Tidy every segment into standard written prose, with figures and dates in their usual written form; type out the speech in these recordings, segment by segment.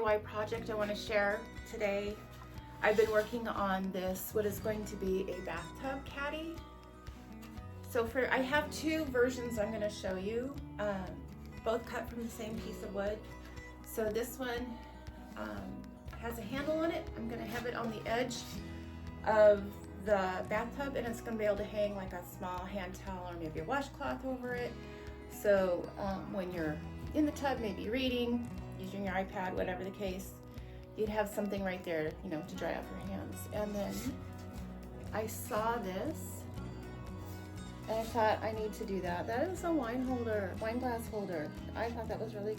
DIY project I want to share today. I've been working on this, what is going to be a bathtub caddy. So I have two versions I'm going to show you, both cut from the same piece of wood. So this one has a handle on it. I'm going to have it on the edge of the bathtub, and it's going to be able to hang like a small hand towel or maybe a washcloth over it. So when you're in the tub, maybe reading, using your iPad, whatever the case, you'd have something right there, you know, to dry off your hands. And then I saw this and I thought, I need to do that. That is a wine glass holder. I thought that was really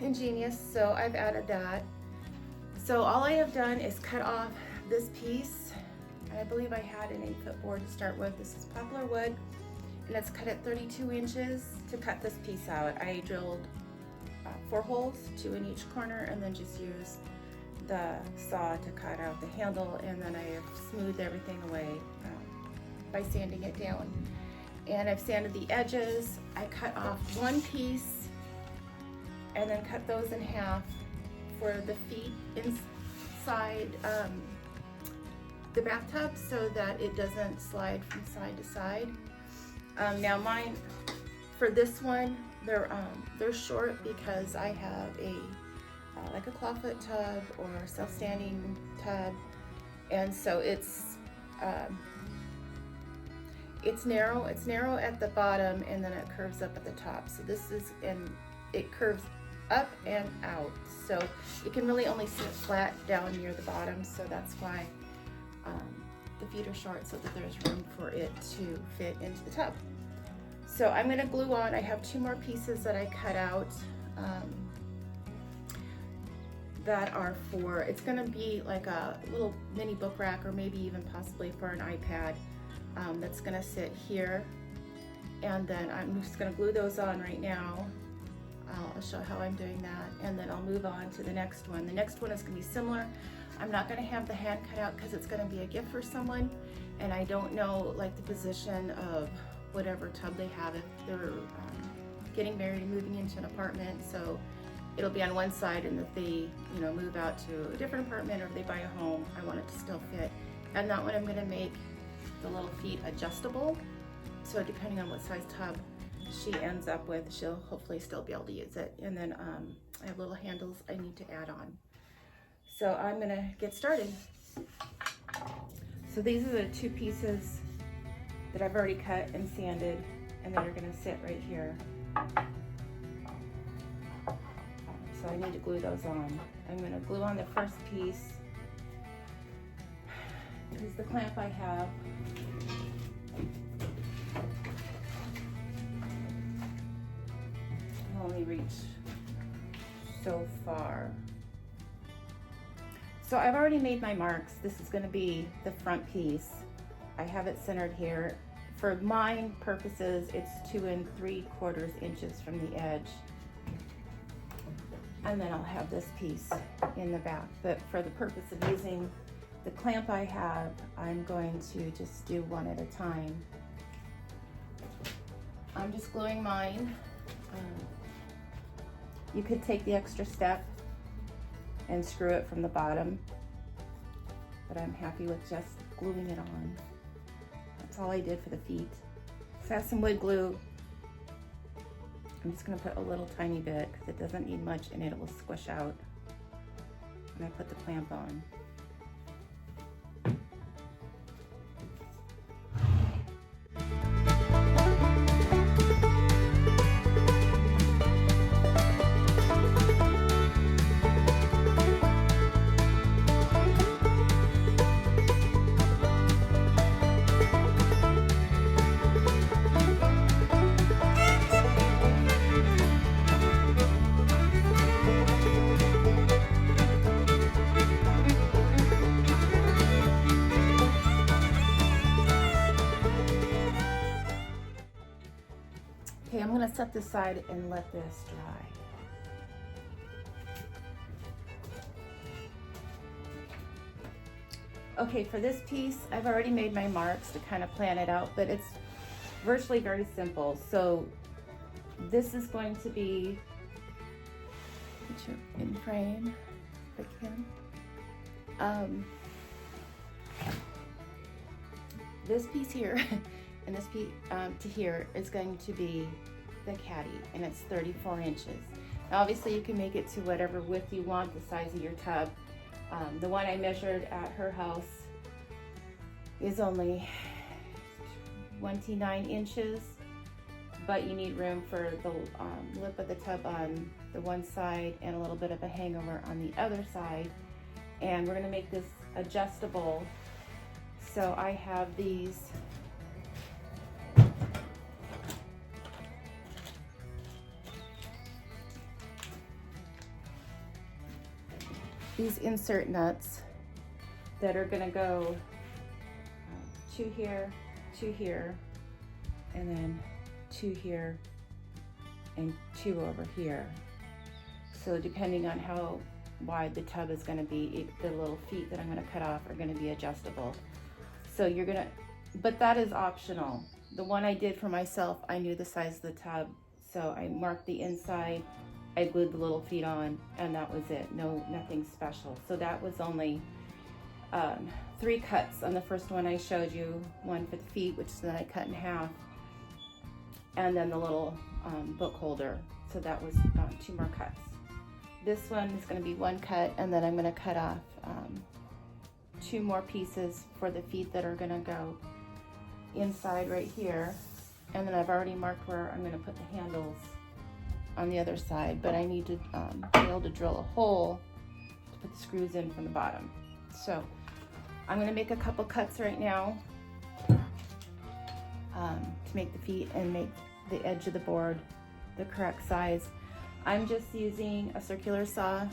ingenious, so I've added that. So all I have done is cut off this piece, and I believe I had an 8-foot board to start with. This is poplar wood, and it's cut at 32 inches to cut this piece out. I drilled 4 holes, 2 in each corner, and then just used the saw to cut out the handle, and then I have smoothed everything away by sanding it down. And I've sanded the edges. I cut off one piece and then cut those in half for the feet inside the bathtub so that it doesn't slide from side to side. Now mine, for this one, they're short because I have like a clawfoot tub or self-standing tub, and so it's narrow. It's narrow at the bottom, and then it curves up at the top. So this is, and it curves up and out, so it can really only sit flat down near the bottom. So that's why the feet are short, so that there's room for it to fit into the tub. So I'm going to glue on. I have 2 more pieces that I cut out that are for, it's going to be like a little mini book rack, or maybe even possibly for an iPad that's going to sit here. And then I'm just going to glue those on right now. I'll show how I'm doing that, and then I'll move on to the next one. The next one is going to be similar. I'm not going to have the hand cut out because it's going to be a gift for someone, and I don't know like the position of whatever tub they have if they're getting married and moving into an apartment. So it'll be on one side, and if they, you know, move out to a different apartment, or if they buy a home, I want it to still fit. And that one I'm going to make the little feet adjustable, so depending on what size tub she ends up with, she'll hopefully still be able to use it. And then I have little handles I need to add on. So I'm going to get started. So these are the 2 pieces that I've already cut and sanded, and that are going to sit right here. So I need to glue those on. I'm going to glue on the first piece. This is the clamp I have. I'll only reach so far. So I've already made my marks. This is going to be the front piece. I have it centered here. For mine purposes, it's 2 3/4 inches from the edge. And then I'll have this piece in the back. But for the purpose of using the clamp I have, I'm going to just do one at a time. I'm just gluing mine. You could take the extra step and screw it from the bottom, but I'm happy with just gluing it on. That's all I did for the feet. So I have some wood glue. I'm just going to put a little tiny bit because it doesn't need much, and it will squish out when I put the clamp on. Okay, I'm going to set this aside and let this dry. Okay, for this piece, I've already made my marks to kind of plan it out, but it's virtually very simple. So this is going to be Put you in frame if I can. This piece here and this piece to here is going to be the Caddy, and it's 34 inches. Now obviously you can make it to whatever width you want, the size of your tub. The one I measured at her house is only 29 inches, but you need room for the lip of the tub on the one side and a little bit of a hangover on the other side. And we're gonna make this adjustable. So I have these insert nuts that are gonna go 2 here, 2 here, and then 2 here, and 2 over here. So depending on how wide the tub is gonna be, the little feet that I'm gonna cut off are gonna be adjustable. So you're gonna, but that is optional. The one I did for myself, I knew the size of the tub, so I marked the inside, I glued the little feet on, and that was it. Nothing special. So that was only 3 cuts on the first one I showed you, one for the feet, which then I cut in half, and then the little book holder. So that was 2 more cuts. This one is going to be 1 cut, and then I'm going to cut off 2 more pieces for the feet that are going to go inside right here. And then I've already marked where I'm going to put the handles on the other side, but I need to be able to drill a hole to put the screws in from the bottom. So I'm going to make a couple cuts right now to make the feet and make the edge of the board the correct size. I'm just using a circular saw.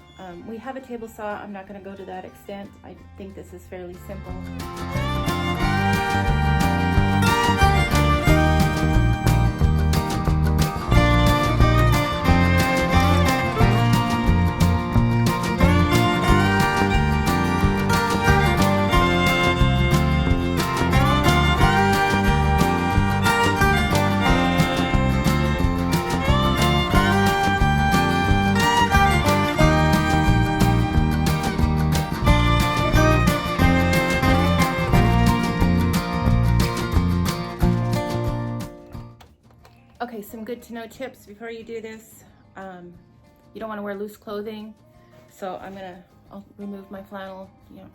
We have a table saw. I'm not going to go to that extent. I think this is fairly simple. Okay, some good to know tips before you do this. You don't want to wear loose clothing, so I'll remove my flannel.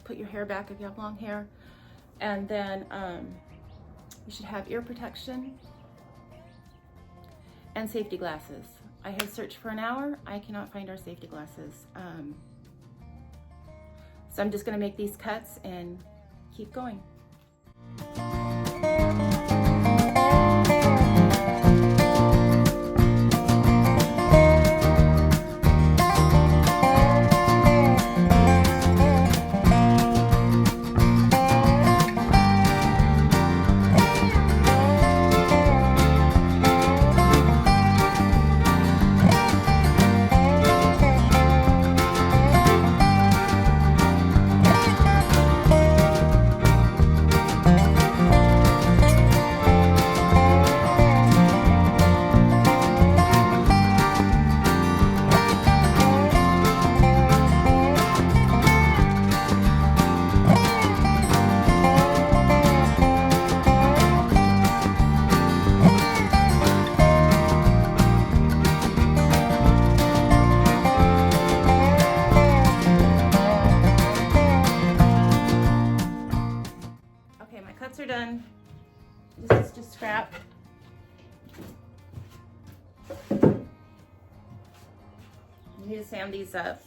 Put your hair back if you have long hair, and then you should have ear protection and safety glasses. I have searched for an hour. I cannot find our safety glasses, so I'm just going to make these cuts and keep going. Are done. This is just scrap. You need to sand these up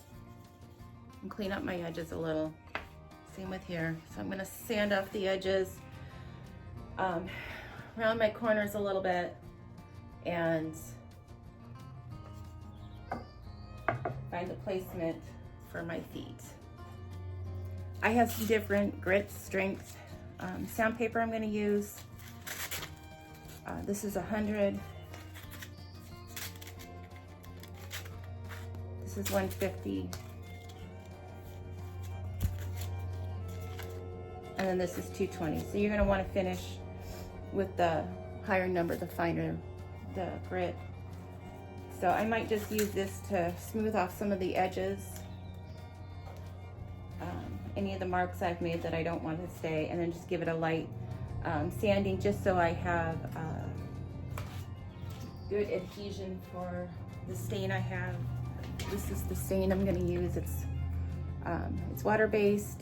and clean up my edges a little. Same with here. So I'm going to sand off the edges, around my corners a little bit, and find the placement for my feet. I have some different grit strength sandpaper I'm going to use. This is 100. This is 150. And then this is 220. So you're going to want to finish with the higher number, the finer the grit So I might just use this to smooth off some of the edges. Any of the marks I've made that I don't want to stay, and then just give it a light sanding just so I have good adhesion for the stain I have. This is the stain I'm going to use. It's water-based.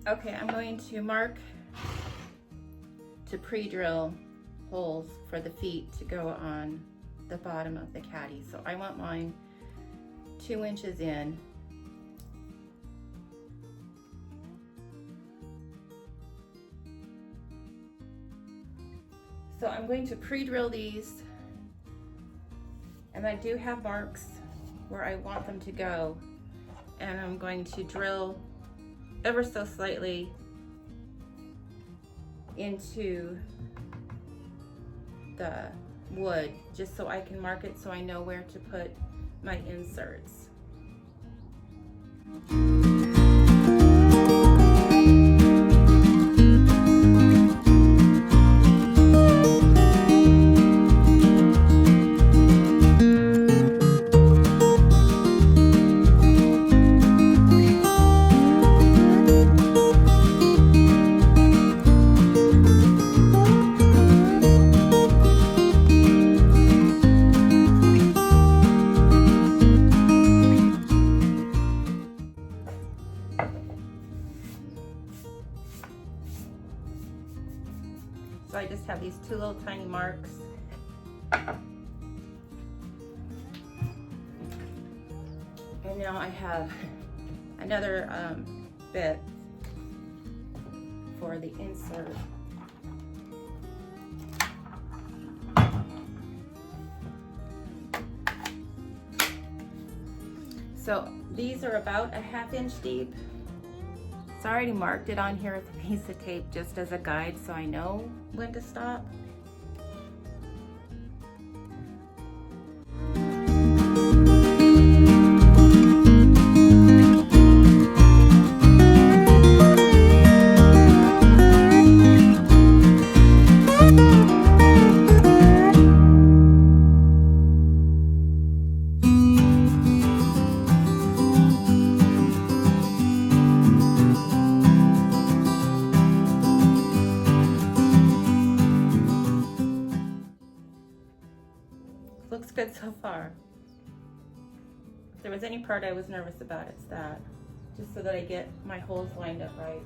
Okay, I'm going to mark to pre-drill holes for the feet to go on the bottom of the caddy. So I want mine 2 inches in. So I'm going to pre-drill these, and I do have marks where I want them to go, and I'm going to drill ever so slightly into the wood, just so I can mark it so I know where to put my inserts. So I just have these 2 little tiny marks. And now I have another bit for the insert. So these are about a 1/2 inch deep. So I already marked it on here with a piece of tape just as a guide so I know when to stop. Looks good so far. If there was any part I was nervous about, it's that. Just so that I get my holes lined up right.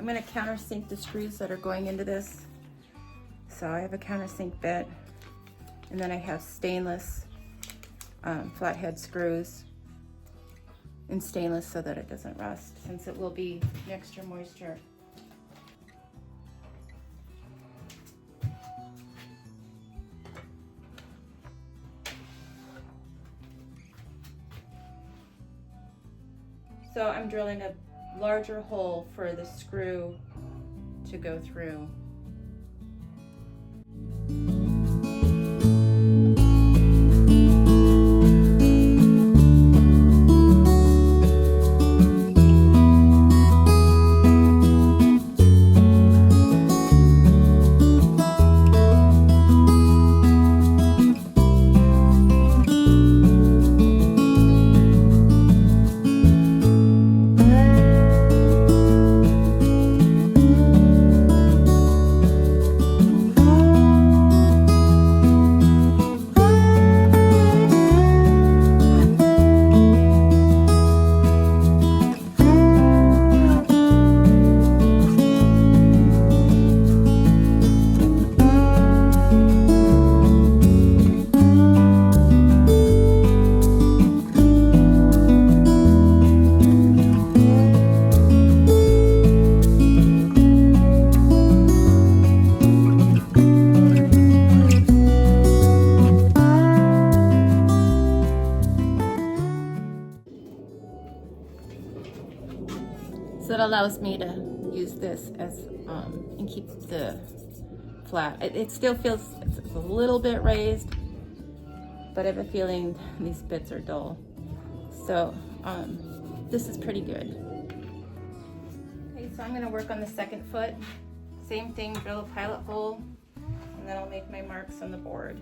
I'm going to countersink the screws that are going into this. So I have a countersink bit, and then I have stainless flathead screws in stainless so that it doesn't rust, since it will be mixture moisture. So I'm drilling a larger hole for the screw to go through. So it allows me to use this as and keep the flat. It still feels it's a little bit raised, but I have a feeling these bits are dull. So this is pretty good. Okay, so I'm going to work on the second foot. Same thing, drill a pilot hole, and then I'll make my marks on the board.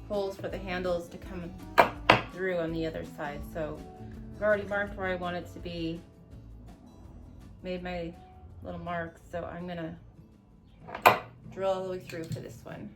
holes for the handles to come through on the other side. So I've already marked where I want it to be, made my little marks, so I'm gonna drill all the way through for this one.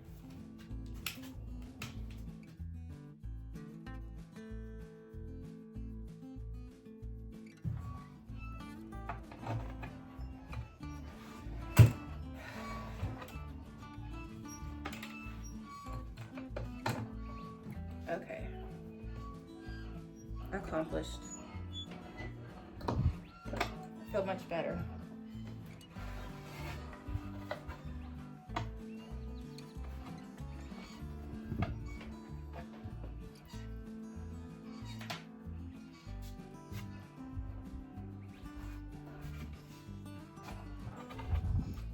accomplished. I feel much better.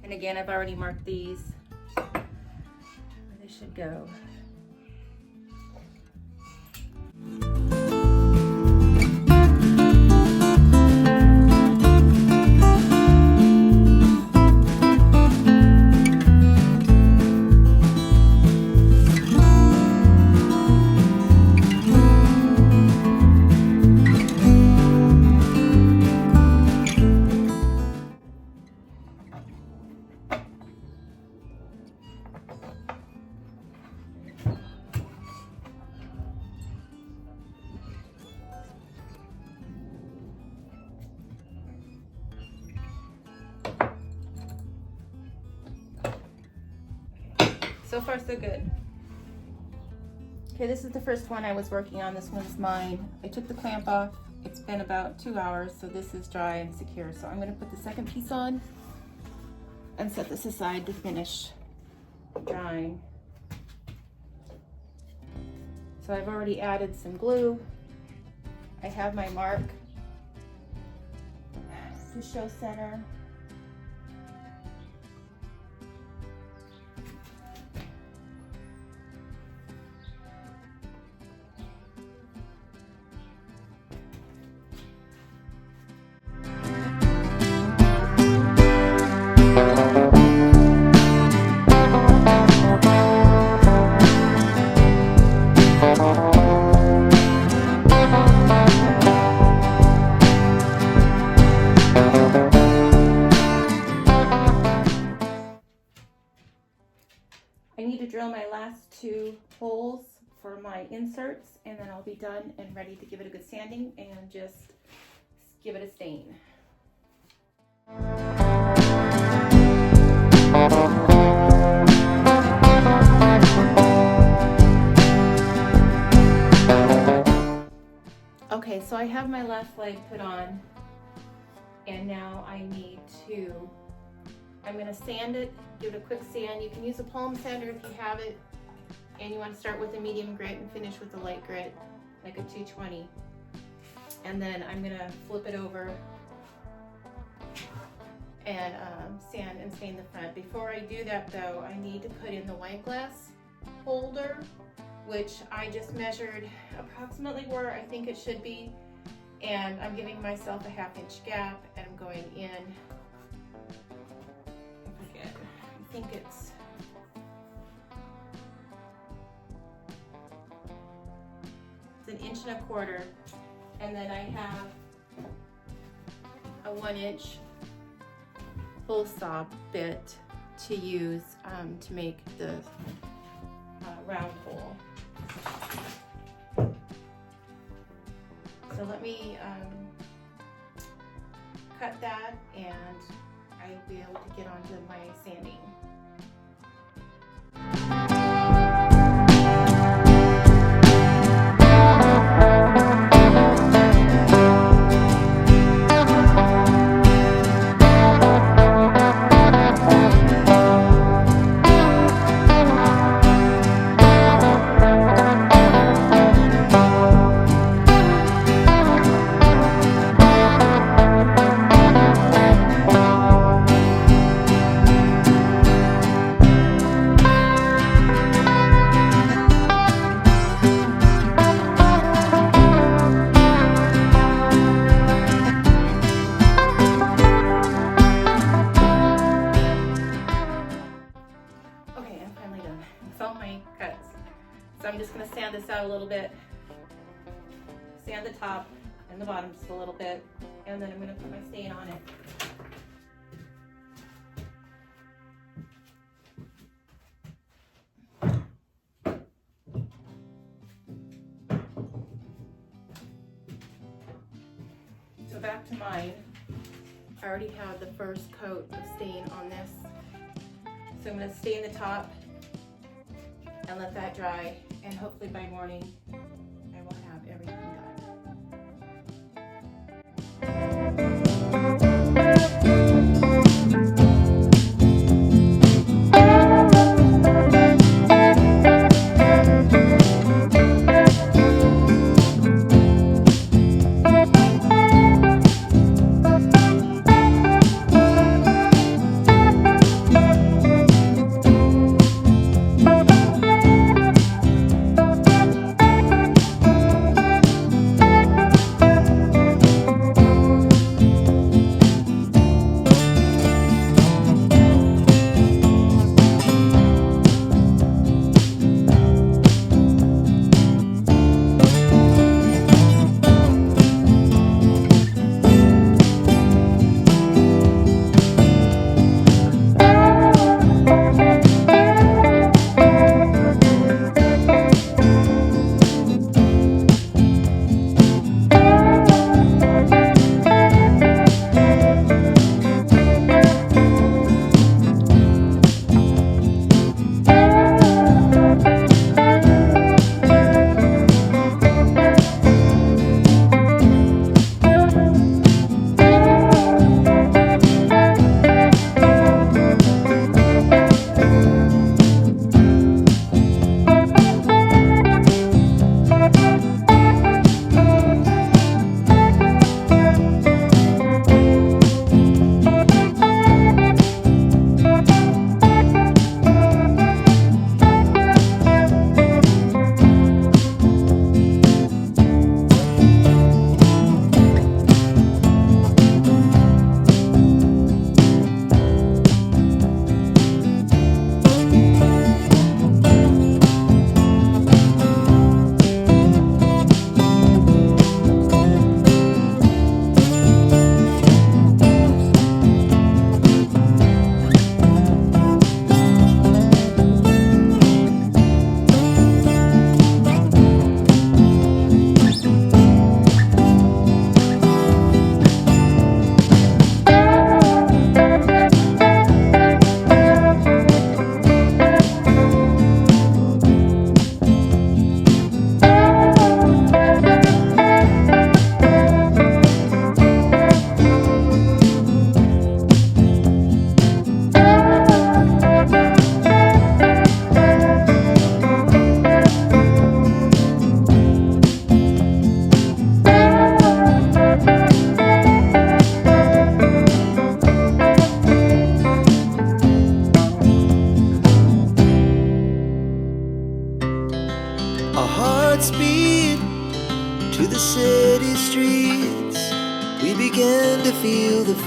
And again, I've already marked these where they should go. So far, so good. Okay, this is the first one I was working on. This one's mine. I took the clamp off. It's been about 2 hours, so this is dry and secure. So I'm gonna put the second piece on and set this aside to finish drying. So I've already added some glue. I have my mark to show center. I need to drill my last 2 holes for my inserts, and then I'll be done and ready to give it a good sanding and just give it a stain. Okay, so I have my last leg put on, and now I'm gonna sand it, give it a quick sand. You can use a palm sander if you have it, and you want to start with a medium grit and finish with a light grit, like a 220. And then I'm gonna flip it over and sand and stain the front. Before I do that though, I need to put in the wine glass holder, which I just measured approximately where I think it should be, and I'm giving myself a 1/2 inch gap, and I'm going in, I think it's an 1.25 inches, and then I have a 1 inch hole saw bit to use to make the round hole. So let me cut that, and I'll be able to get onto my sanding. I'm just going to sand this out a little bit, sand the top and the bottom just a little bit, and then I'm going to put my stain on it. So back to mine. I already have the first coat of stain on this. So I'm going to stain the top and let that dry, and hopefully by morning I will have everything done.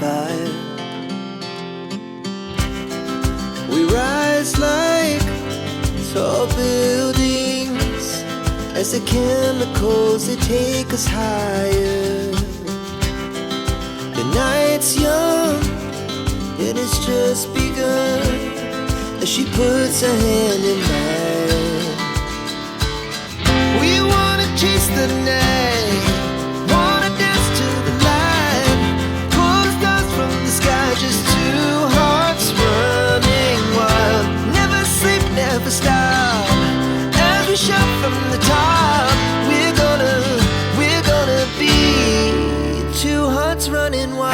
fire. We rise like tall buildings as the chemicals, they take us higher. The night's young and it's just begun as she puts her hand in mine. We wanna chase the night, wanna dance to the light, pull the stars from the sky, just two hearts running wild. Never sleep, never stop, as we shout from the top. We're gonna be two hearts running wild.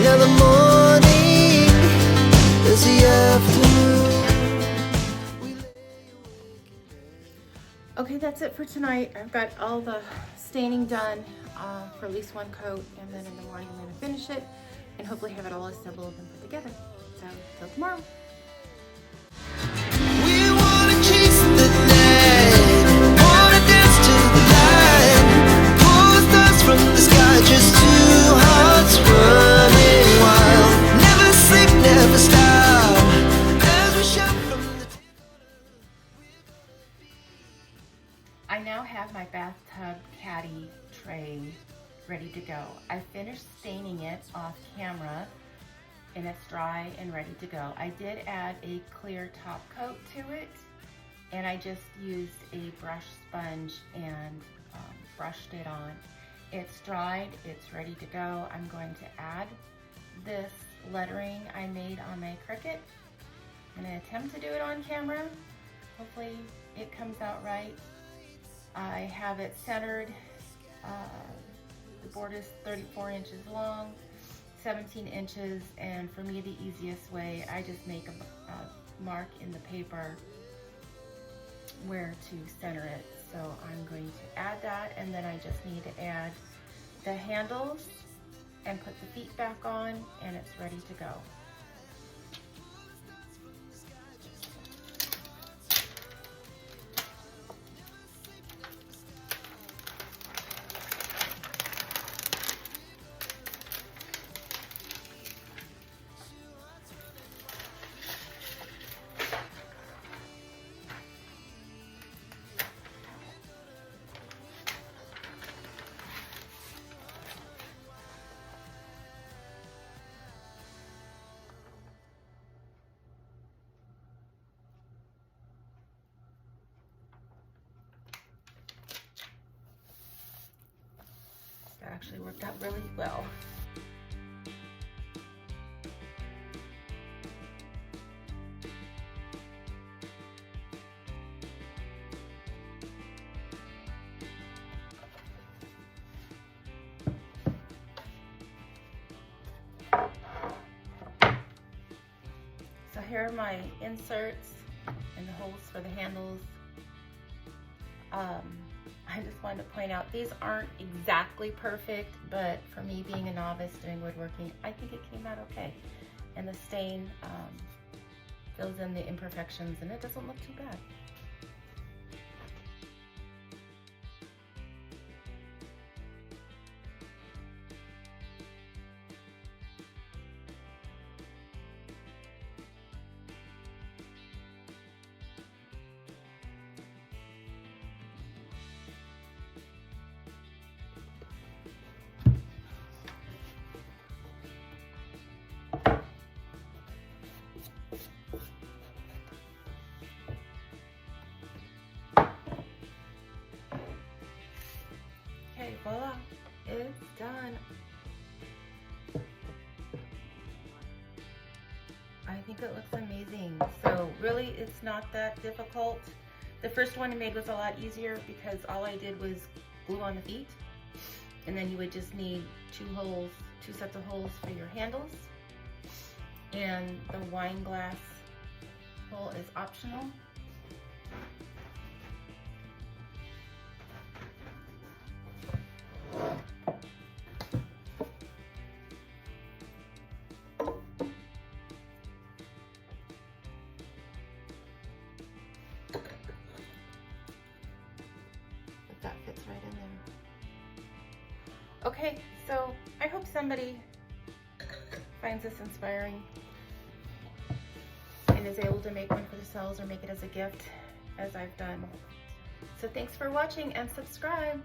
Now the morning is the afternoon. Okay, that's it for tonight. I've got all the staining done for at least one coat, and then in the morning I'm going to finish it and hopefully have it all assembled and put together. So, till tomorrow. We wanna chase the night, wanna dance to the light, pull the stars from the sky, just two hearts running wild. Never sleep, never stop, as we shout from the I now have my bathtub Caddy tray ready to go. I finished staining it off camera and it's dry and ready to go. I did add a clear top coat to it, and I just used a brush sponge and brushed it on. It's dried, it's ready to go. I'm going to add this lettering I made on my Cricut. I'm gonna attempt to do it on camera. Hopefully it comes out right. I have it centered. The board is 34 inches long, 17 inches, and for me the easiest way, I just make a mark in the paper where to center it. So I'm going to add that, and then I just need to add the handles and put the feet back on, and it's ready to go. That actually worked out really well. So here are my inserts and the holes for the handles. I just wanted to point out, these aren't exactly perfect, but for me being a novice doing woodworking, I think it came out okay. And the stain fills in the imperfections and it doesn't look too bad. Okay, voila, it's done. I think it looks amazing. So really, it's not that difficult. The first one I made was a lot easier because all I did was glue on the feet, and then you would just need two sets of holes for your handles, and the wine glass hole is optional. Okay, so I hope somebody finds this inspiring and is able to make one for themselves or make it as a gift as I've done. So thanks for watching and subscribe.